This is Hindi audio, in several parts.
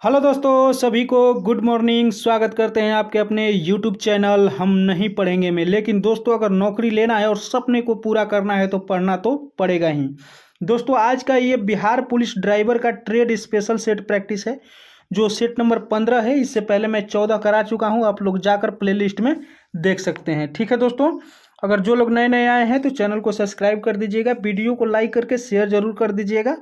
हेलो दोस्तों, सभी को गुड मॉर्निंग। स्वागत करते हैं आपके अपने यूट्यूब चैनल हम नहीं पढ़ेंगे में। लेकिन दोस्तों, अगर नौकरी लेना है और सपने को पूरा करना है तो पढ़ना तो पड़ेगा ही। दोस्तों, आज का ये बिहार पुलिस ड्राइवर का ट्रेड स्पेशल सेट प्रैक्टिस है, जो सेट नंबर 15 है। इससे पहले मैं 14 करा चुका हूँ, आप लोग जाकर प्लेलिस्ट में देख सकते हैं। ठीक है दोस्तों, अगर जो लोग नए नए आए हैं तो चैनल को सब्सक्राइब कर दीजिएगा, वीडियो को लाइक करके शेयर जरूर कर दीजिएगा,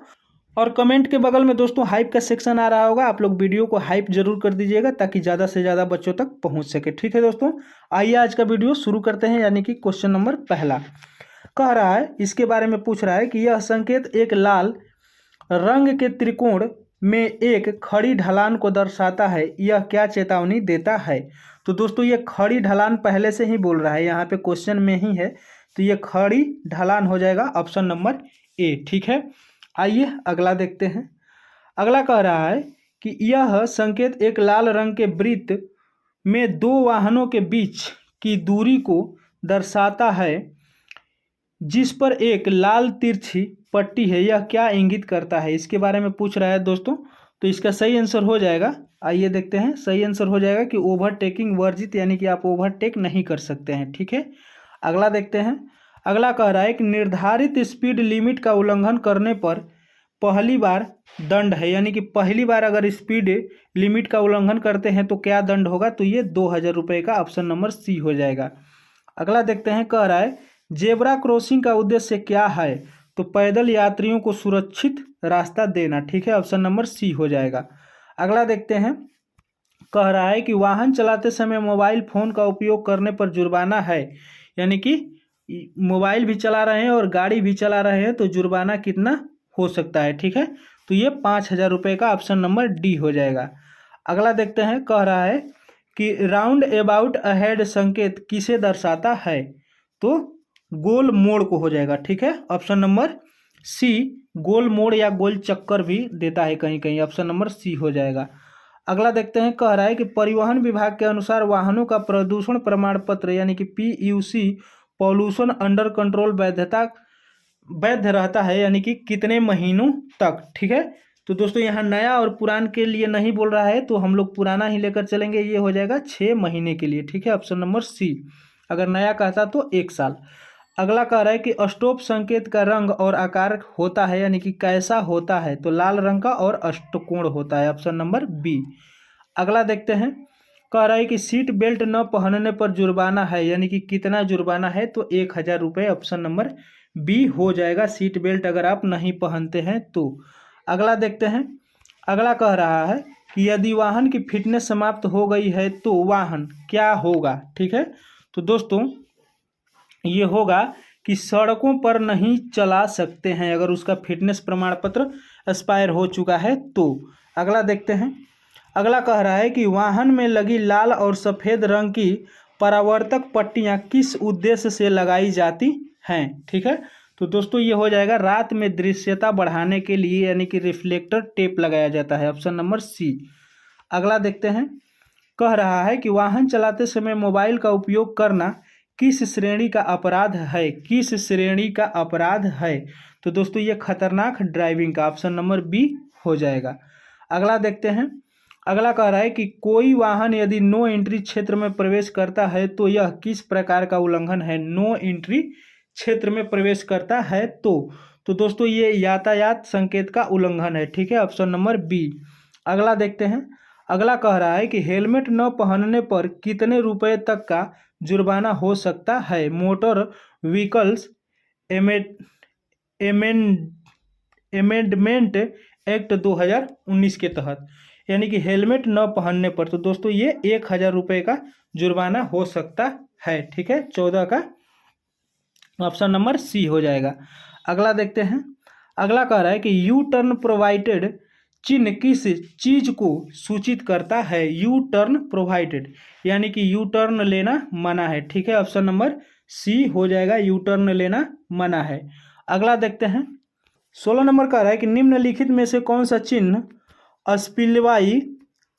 और कमेंट के बगल में दोस्तों हाइप का सेक्शन आ रहा होगा, आप लोग वीडियो को हाइप जरूर कर दीजिएगा ताकि ज़्यादा से ज़्यादा बच्चों तक पहुंच सके। ठीक है दोस्तों, आइए आज का वीडियो शुरू करते हैं। यानी कि क्वेश्चन नंबर पहला कह रहा है, इसके बारे में पूछ रहा है कि यह संकेत एक लाल रंग के त्रिकोण में एक खड़ी ढलान को दर्शाता है, यह क्या चेतावनी देता है। तो दोस्तों, ये खड़ी ढलान पहले से ही बोल रहा है, यहाँ पे क्वेश्चन में ही है, तो ये खड़ी ढलान हो जाएगा ऑप्शन नंबर ए। ठीक है, आइए अगला देखते हैं। अगला कह रहा है कि यह संकेत एक लाल रंग के वृत्त में दो वाहनों के बीच की दूरी को दर्शाता है, जिस पर एक लाल तिरछी पट्टी है, यह क्या इंगित करता है। इसके बारे में पूछ रहा है दोस्तों, तो इसका सही आंसर हो जाएगा, आइए देखते हैं। सही आंसर हो जाएगा कि ओवरटेकिंग वर्जित, यानी कि आप ओवरटेक नहीं कर सकते हैं। ठीक है, अगला देखते हैं। अगला कह रहा है कि निर्धारित स्पीड लिमिट का उल्लंघन करने पर पहली बार दंड है, यानी कि पहली बार अगर स्पीड लिमिट का उल्लंघन करते हैं तो क्या दंड होगा, तो ये 2000 रुपये का ऑप्शन नंबर सी हो जाएगा। अगला देखते हैं, कह रहा है जेब्रा क्रॉसिंग का उद्देश्य क्या है, तो पैदल यात्रियों को सुरक्षित रास्ता देना। ठीक है, ऑप्शन नंबर सी हो जाएगा। अगला देखते हैं, कह रहा है कि वाहन चलाते समय मोबाइल फोन का उपयोग करने पर जुर्माना है, यानी कि मोबाइल भी चला रहे हैं और गाड़ी भी चला रहे हैं तो जुर्माना कितना हो सकता है। ठीक है, तो ये 5000 रुपये का ऑप्शन नंबर डी हो जाएगा। अगला देखते हैं, कह रहा है कि राउंड अबाउट अहेड संकेत किसे दर्शाता है, तो गोल मोड़ को हो जाएगा। ठीक है, ऑप्शन नंबर सी गोल मोड़ या गोल चक्कर भी देता है कहीं कहीं, ऑप्शन नंबर सी हो जाएगा। अगला देखते हैं, कह रहा है कि परिवहन विभाग के अनुसार वाहनों का प्रदूषण प्रमाण पत्र यानी कि PUC पॉल्यूशन अंडर कंट्रोल वैध रहता है, यानी कि कितने महीनों तक। ठीक है, तो दोस्तों यहाँ नया और पुरान के लिए नहीं बोल रहा है, तो हम लोग पुराना ही लेकर चलेंगे, ये हो जाएगा 6 महीने के लिए। ठीक है, ऑप्शन नंबर सी। अगर नया कहता तो 1 साल। अगला कह रहा है कि स्टॉप संकेत का रंग और आकार होता है, यानी कि कैसा होता है, तो लाल रंग का और अष्टकोण होता है, ऑप्शन नंबर बी। अगला देखते हैं, कह रहा है कि सीट बेल्ट न पहनने पर जुर्माना है, यानी कि कितना जुर्माना है, तो 1000 रुपये, ऑप्शन नंबर बी हो जाएगा, सीट बेल्ट अगर आप नहीं पहनते हैं तो। अगला देखते हैं, अगला कह रहा है कि यदि वाहन की फिटनेस समाप्त हो गई है तो वाहन क्या होगा। ठीक है, तो दोस्तों ये होगा कि सड़कों पर नहीं चला सकते हैं अगर उसका फिटनेस प्रमाण पत्र एक्सपायर हो चुका है तो। अगला देखते हैं, अगला कह रहा है कि वाहन में लगी लाल और सफ़ेद रंग की परावर्तक पट्टियां किस उद्देश्य से लगाई जाती हैं। ठीक है, तो दोस्तों ये हो जाएगा रात में दृश्यता बढ़ाने के लिए, यानी कि रिफ्लेक्टर टेप लगाया जाता है, ऑप्शन नंबर सी। अगला देखते हैं, कह रहा है कि वाहन चलाते समय मोबाइल का उपयोग करना किस श्रेणी का अपराध है, किस श्रेणी का अपराध है, तो दोस्तों ये खतरनाक ड्राइविंग का, ऑप्शन नंबर बी हो जाएगा। अगला देखते हैं, अगला कह रहा है कि कोई वाहन यदि नो एंट्री क्षेत्र में प्रवेश करता है तो यह किस प्रकार का उल्लंघन है, नो एंट्री क्षेत्र में प्रवेश करता है तो दोस्तों ये यातायात संकेत का उल्लंघन है। ठीक है, ऑप्शन नंबर बी। अगला देखते हैं, अगला कह रहा है कि हेलमेट न पहनने पर कितने रुपए तक का जुर्माना हो सकता है, मोटर व्हीकल्स अमेंडमेंट एक्ट 2019 के तहत, यानी कि हेलमेट न पहनने पर, तो दोस्तों ये 1000 रुपये का जुर्माना हो सकता है। ठीक है, 14 का ऑप्शन नंबर सी हो जाएगा। अगला देखते हैं, अगला कह रहा है कि यू टर्न प्रोवाइडेड चिन्ह किस चीज को सूचित करता है, यू टर्न प्रोवाइडेड, यानी कि यू टर्न लेना मना है। ठीक है, ऑप्शन नंबर सी हो जाएगा, यू टर्न लेना मना है। अगला देखते हैं, 16 नंबर कह रहा है कि निम्नलिखित में से कौन सा चिन्ह स्पिलवाई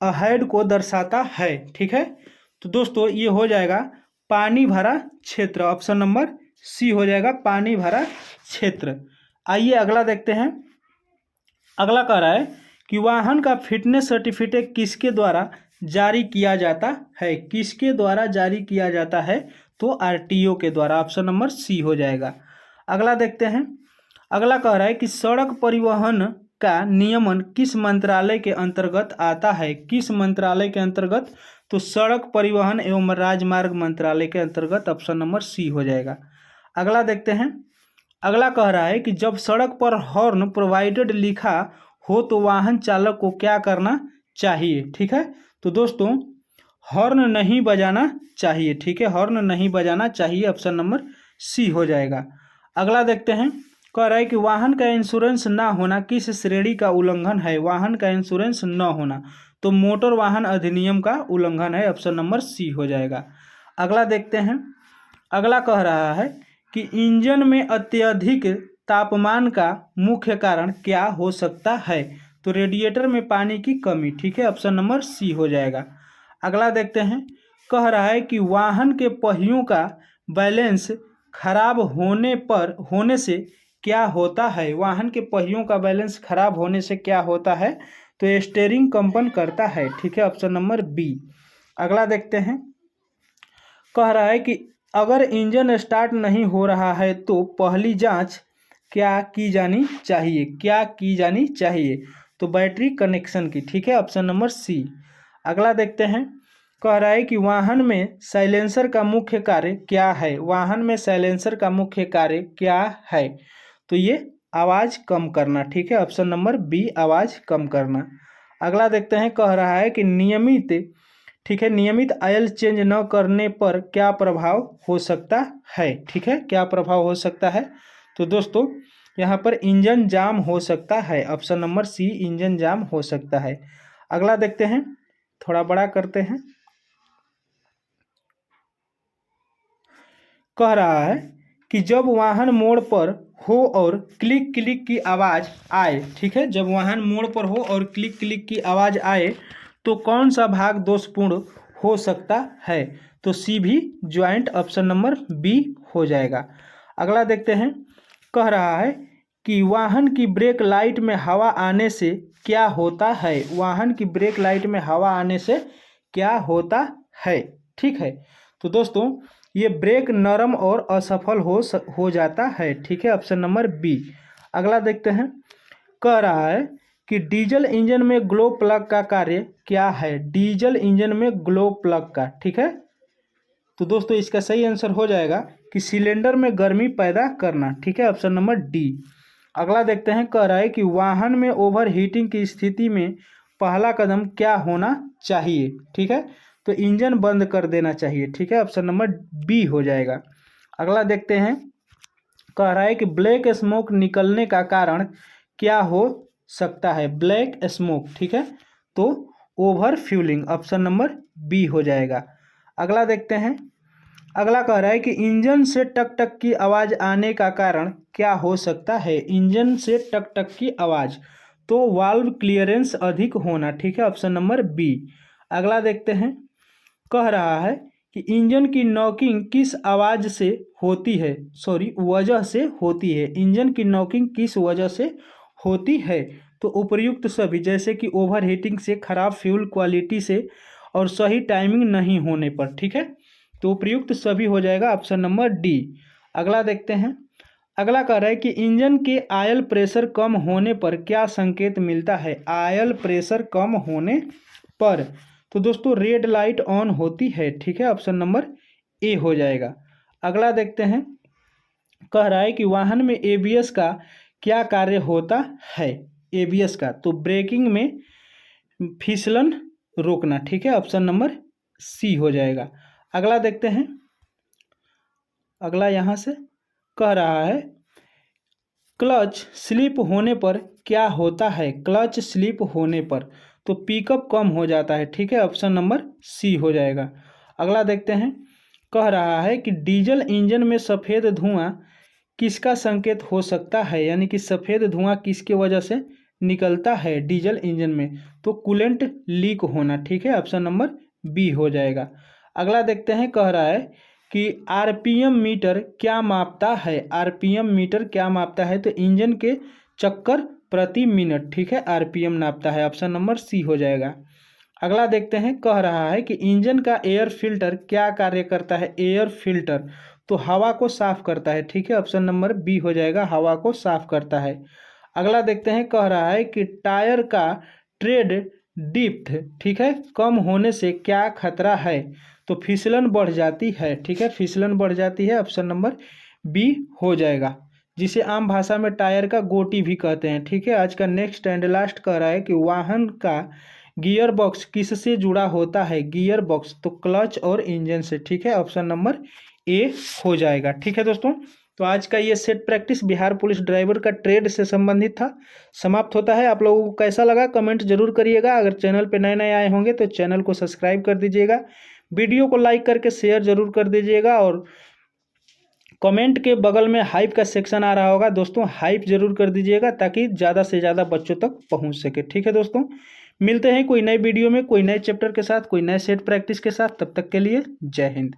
अहेड को दर्शाता है। ठीक है, तो दोस्तों ये हो जाएगा पानी भरा क्षेत्र, ऑप्शन नंबर सी हो जाएगा, पानी भरा क्षेत्र। आइए अगला देखते हैं, अगला कह रहा है कि वाहन का फिटनेस सर्टिफिकेट किसके द्वारा जारी किया जाता है, किसके द्वारा जारी किया जाता है, तो आरटीओ के द्वारा। ऑप्शन नंबर सी हो जाएगा। अगला देखते हैं। अगला कह रहा है कि सड़क परिवहन का नियमन किस मंत्रालय के अंतर्गत आता है, किस मंत्रालय के अंतर्गत, तो सड़क परिवहन एवं राजमार्ग मंत्रालय के अंतर्गत। ऑप्शन नंबर सी हो जाएगा। अगला देखते हैं। अगला कह रहा है कि जब सड़क पर हॉर्न प्रोवाइडेड लिखा हो तो वाहन चालक को क्या करना चाहिए। ठीक है, तो दोस्तों हॉर्न नहीं बजाना चाहिए। ठीक है, हॉर्न नहीं बजाना चाहिए। ऑप्शन नंबर सी हो जाएगा। अगला देखते हैं। कह रहा है कि वाहन का इंश्योरेंस ना होना किस श्रेणी का उल्लंघन है, वाहन का इंश्योरेंस न होना, तो मोटर वाहन अधिनियम का उल्लंघन है। ऑप्शन नंबर सी हो जाएगा। अगला देखते हैं। अगला कह रहा है कि इंजन में अत्यधिक तापमान का मुख्य कारण क्या हो सकता है, तो रेडिएटर में पानी की कमी। ठीक है, ऑप्शन नंबर सी हो जाएगा। अगला देखते हैं। कह रहा है कि वाहन के पहियों का बैलेंस खराब होने से क्या होता है, वाहन के पहियों का बैलेंस खराब होने से क्या होता है, तो स्टीयरिंग कंपन करता है। ठीक है, ऑप्शन नंबर बी। अगला देखते हैं। कह रहा है कि अगर इंजन स्टार्ट नहीं हो रहा है तो पहली जांच क्या की जानी चाहिए, क्या की जानी चाहिए, तो बैटरी कनेक्शन की। ठीक है, ऑप्शन नंबर सी। अगला देखते हैं। कह रहा है कि वाहन में साइलेंसर का मुख्य कार्य क्या है, वाहन में साइलेंसर का मुख्य कार्य क्या है, तो ये आवाज़ कम करना। ठीक है, ऑप्शन नंबर बी, आवाज़ कम करना। अगला देखते हैं। कह रहा है कि ठीक है, नियमित ऑयल चेंज न करने पर क्या प्रभाव हो सकता है। ठीक है, क्या प्रभाव हो सकता है, तो दोस्तों यहाँ पर इंजन जाम हो सकता है। ऑप्शन नंबर सी, इंजन जाम हो सकता है। अगला देखते हैं, थोड़ा बड़ा करते हैं। कह रहा है कि जब वाहन मोड़ पर हो और क्लिक क्लिक की आवाज़ आए, ठीक है, जब वाहन मोड़ पर हो और क्लिक क्लिक की आवाज़ आए तो कौन सा भाग दोषपूर्ण हो सकता है, तो सी भी ज्वाइंट। ऑप्शन नंबर बी हो जाएगा। अगला देखते हैं। कह रहा है कि वाहन की ब्रेक लाइट में हवा आने से क्या होता है, वाहन की ब्रेक लाइट में हवा आने से क्या होता है। ठीक है, तो दोस्तों ये ब्रेक नरम और असफल हो जाता है। ठीक है, ऑप्शन नंबर बी। अगला देखते हैं। कह रहा है कि डीजल इंजन में ग्लो प्लग का कार्य क्या है, डीजल इंजन में ग्लो प्लग का। ठीक है, तो दोस्तों इसका सही आंसर हो जाएगा कि सिलेंडर में गर्मी पैदा करना। ठीक है, ऑप्शन नंबर डी। अगला देखते हैं। कह रहा है कि वाहन में ओवर हीटिंग की स्थिति में पहला कदम क्या होना चाहिए। ठीक है, तो इंजन बंद कर देना चाहिए। ठीक है, ऑप्शन नंबर बी हो जाएगा। अगला देखते हैं। कह रहा है कि ब्लैक स्मोक निकलने का कारण क्या हो सकता है, ब्लैक स्मोक। ठीक है, तो over fueling. Option number B हो जाएगा। अगला देखते हैं। अगला कह रहा है कि इंजन से टक टक की आवाज़ आने का कारण क्या हो सकता है, इंजन से टक टक की आवाज़, तो वाल्व क्लियरेंस अधिक होना। ठीक है, ऑप्शन नंबर बी। अगला देखते हैं। कह रहा है कि इंजन की नॉकिंग किस आवाज़ से होती है, वजह से होती है, इंजन की नॉकिंग किस वजह से होती है, तो उपर्युक्त सभी, जैसे कि ओवर हीटिंग से, खराब फ्यूल क्वालिटी से और सही टाइमिंग नहीं होने पर। ठीक है, तो उपर्युक्त सभी हो जाएगा। Option number D. अगला देखते हैं। अगला कह रहा है कि इंजन के आयल प्रेशर कम होने पर क्या संकेत मिलता है, आयल प्रेशर कम होने पर, तो दोस्तों रेड लाइट ऑन होती है। ठीक है, ऑप्शन नंबर ए हो जाएगा। अगला देखते हैं। कह रहा है कि वाहन में एबीएस का क्या कार्य होता है, एबीएस का, तो ब्रेकिंग में फिसलन रोकना। ठीक है, ऑप्शन नंबर सी हो जाएगा। अगला देखते हैं। अगला यहाँ से कह रहा है क्लच स्लिप होने पर क्या होता है, क्लच स्लिप होने पर, तो पिकअप कम हो जाता है। ठीक है, ऑप्शन नंबर सी हो जाएगा। अगला देखते हैं। कह रहा है कि डीजल इंजन में सफ़ेद धुआं किसका संकेत हो सकता है, यानी कि सफ़ेद धुआं किसके वजह से निकलता है डीजल इंजन में, तो कूलेंट लीक होना। ठीक है, ऑप्शन नंबर बी हो जाएगा। अगला देखते हैं। कह रहा है कि आरपीएम मीटर क्या मापता है, आरपीएम मीटर क्या मापता है, तो इंजन के चक्कर प्रति मिनट, ठीक है, आरपीएम नापता है। ऑप्शन नंबर सी हो जाएगा। अगला देखते हैं, कह रहा है कि इंजन का एयर फिल्टर क्या कार्य करता है। एयर फिल्टर तो हवा को साफ करता है, ठीक है, ऑप्शन नंबर बी हो जाएगा, हवा को साफ करता है। अगला देखते हैं, कह रहा है कि टायर का ट्रेड डिप्थ, ठीक है, कम होने से क्या खतरा है। तो फिसलन बढ़ जाती है, ठीक है, फिसलन बढ़ जाती है, ऑप्शन नंबर बी हो जाएगा, जिसे आम भाषा में टायर का गोटी भी कहते हैं, ठीक है। आज का नेक्स्ट एंड लास्ट कह रहा है कि वाहन का गियर बॉक्स किससे जुड़ा होता है। गियर बॉक्स तो क्लच और इंजन से, ठीक है, ऑप्शन नंबर ए हो जाएगा। ठीक है दोस्तों, तो आज का ये set practice Bihar police driver का ट्रेड से संबंधित था, समाप्त होता है। आप लोगों को कैसा लगा कमेंट जरूर करिएगा। अगर चैनल पे नए नए आए होंगे तो चैनल को सब्सक्राइब कर दीजिएगा, वीडियो को लाइक करके शेयर जरूर कर दीजिएगा, और कमेंट के बगल में हाइप का सेक्शन आ रहा होगा दोस्तों, हाइप जरूर कर दीजिएगा ताकि ज़्यादा से ज़्यादा बच्चों तक पहुंच सके। ठीक है दोस्तों, मिलते हैं कोई नए वीडियो में, कोई नए चैप्टर के साथ, कोई नए सेट प्रैक्टिस के साथ। तब तक के लिए जय हिंद।